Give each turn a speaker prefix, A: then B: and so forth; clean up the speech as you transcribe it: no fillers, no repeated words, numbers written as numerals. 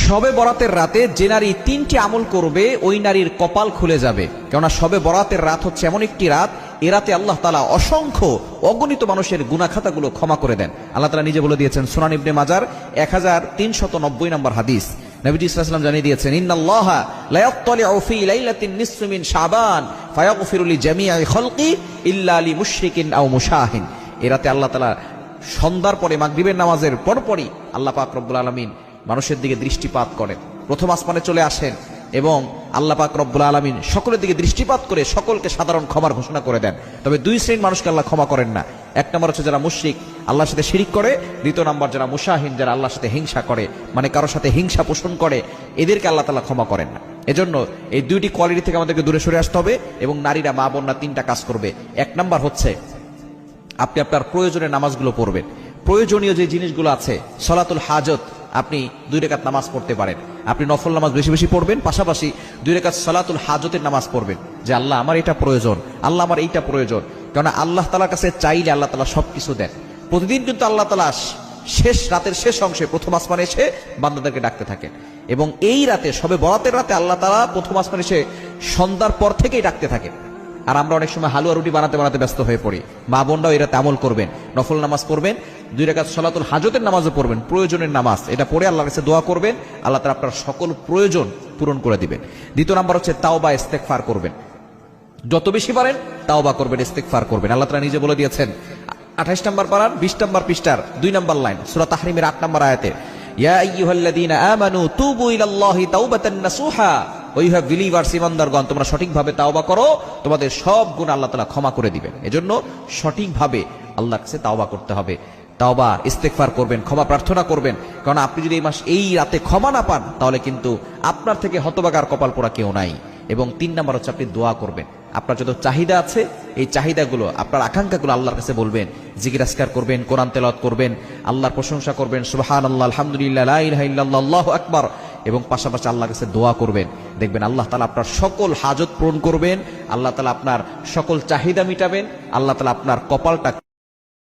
A: শবে বরাতের রাতে যে নারী 3টি আমল করবে ওই নারীর কপাল খুলে যাবে। কেননা শবে বরাতের রাত হচ্ছে এমন একটি রাত, এ রাতে আল্লাহ তাআলা অসংখ্য অগণিত মানুষের গুনাহ খাতাগুলো ক্ষমা করে দেন। আল্লাহ তাআলা নিজে বলে দিয়েছেন, সুনান ইবনে মাজার 1390 নম্বর হাদিস, নবীজি সাল্লাল্লাহু আলাইহি ওয়াসাল্লাম জানিয়ে দিয়েছেন, ইন্নাল্লাহা লা ইয়াত্তালিউ ফি লাইলাতিন নিসফি মিন শাবান ফায়াগফিরু লিজামিই খালকি ইল্লা লিমুশরিকিন আও মুশাহিন। এ রাতে আল্লাহ তাআলা সন্ধ্যার পরে মাগরিবের নামাজের পরপরই আল্লাহ পাক রব্বুল আলামিন মানুষের দিকে দৃষ্টিপাত করেন, প্রথম আসমানে চলে আসেন এবং আল্লাহ পাক রব্বুল আলামিন সকলের দিকে দৃষ্টিপাত করে সকলকে সাধারণ ক্ষমার ঘোষণা করে দেন। তবে দুই শ্রেণীর মানুষকে আল্লাহ ক্ষমা করেন না। এক নম্বর হচ্ছে যারা মুশরিক, আল্লাহর সাথে শিরিক করে। দ্বিতীয় নম্বর যারা মুশাহিন, যারা আল্লাহর সাথে হিংসা করে, মানে কারোর সাথে হিংসা পোষণ করে, এদেরকে আল্লাহ তাআলা ক্ষমা করেন না। এজন্য এই দুইটি কোয়ালিটি থেকে আমাদেরকে দূরে সরে আসতে হবে এবং নারীরা, মা বোনরা 3টা কাজ করবে। এক নম্বর হচ্ছে আপনি আপনার প্রয়োজনের নামাজগুলো পড়বেন। প্রয়োজনীয় যে জিনিসগুলো আছে, সলাতুল হাজত, আপনি 2 রাকাত নামাজ পড়তে পারেন। আপনি নফল নামাজ বেশি বেশি পড়বেন, পাশাপাশি 2 রাকাত সলাতুল হাজতের নামাজ পড়বেন, যে আল্লাহ আমার এটা প্রয়োজন, আল্লাহ আমার এইটা প্রয়োজন। কারণ আল্লাহ তাআলার কাছে চাইলে আল্লাহ তাআলা সবকিছু দেন। প্রতিদিন কিন্তু আল্লাহ তাআলা শেষ রাতের শেষ অংশে প্রথম আসমানে এসে বান্দাদেরকে ডাকতে থাকেন এবং এই রাতে, সবে বরাতের রাতে আল্লাহ তাআলা প্রথম আসমানে এসে সন্ধ্যার পর থেকেই ডাকতে থাকেন। আর আমরা অনেক সময় হালুয়া রুটি বানাতে বানাতে ব্যস্ত হয়ে পড়ি। মা বোনরাও এরা আমল করবেন, নফল নামাজ পড়বেন, 2 রাকাত সলাতুল হাজতের নামাজও পড়বেন, প্রয়োজনের নামাজ, এটা পড়ে আল্লাহর কাছে দোয়া করবেন, আল্লাহ তাআলা আপনার সকল প্রয়োজন পূরণ করে দিবেন। দ্বিতীয় নাম্বার হচ্ছে তাওবা, ইস্তেগফার করবেন। যত বেশি পারেন তাওবা করবেন, ইস্তেগফার করবেন। আল্লাহ তাআলা নিজে বলে দিয়েছেন 28 নম্বর পারার 20 নম্বর পৃষ্ঠার 2 নম্বর লাইন, সূরা তাহরিমের 8 নম্বর আয়াতে, ইয়া আইয়ুহাল্লাযীনা আমানু তুবু ইলাল্লাহি তাওবাতান নাসুহা, ও ইউ হ্যাভ বিলিভার্স, ঈমানদারগণ তোমরা সঠিকভাবে তাওবা করো, তোমাদের সব গুনাহ আল্লাহ তাআলা ক্ষমা করে দিবেন। এজন্য সঠিকভাবে আল্লাহর কাছে তাওবা করতে হবে, তাওবা ইস্তেগফার করবেন, ক্ষমা প্রার্থনা করবেন। কারণ আপনি যদি এই রাতে ক্ষমা না পান, তাহলে কিন্তু আপনার থেকে হতভাগার কপাল পোড়া কেউ নাই। এবং 3 নম্বর হচ্ছে আপনি দোয়া করবেন। আপনার যত চাহিদা আছে, এই চাহিদাগুলো, আপনার আকাঙ্ক্ষাগুলো আল্লাহর কাছে বলবেন, জিকির আজকার করবেন, কোরআন তেলাওয়াত করবেন, আল্লাহর প্রশংসা করবেন, সুবহানাল্লাহ, আলহামদুলিল্লাহ, লা ইলাহা ইল্লাল্লাহ, আল্লাহু আকবার, এবং পাশাপাশি আল্লাহর কাছে দোয়া করবেন। দেখবেন আল্লাহ তাআলা আপনার সকল হাজত পূরণ করবেন, আল্লাহ তাআলা আপনার সকল চাহিদা মিটাবেন, আল্লাহ তাআলা আপনার কপালটা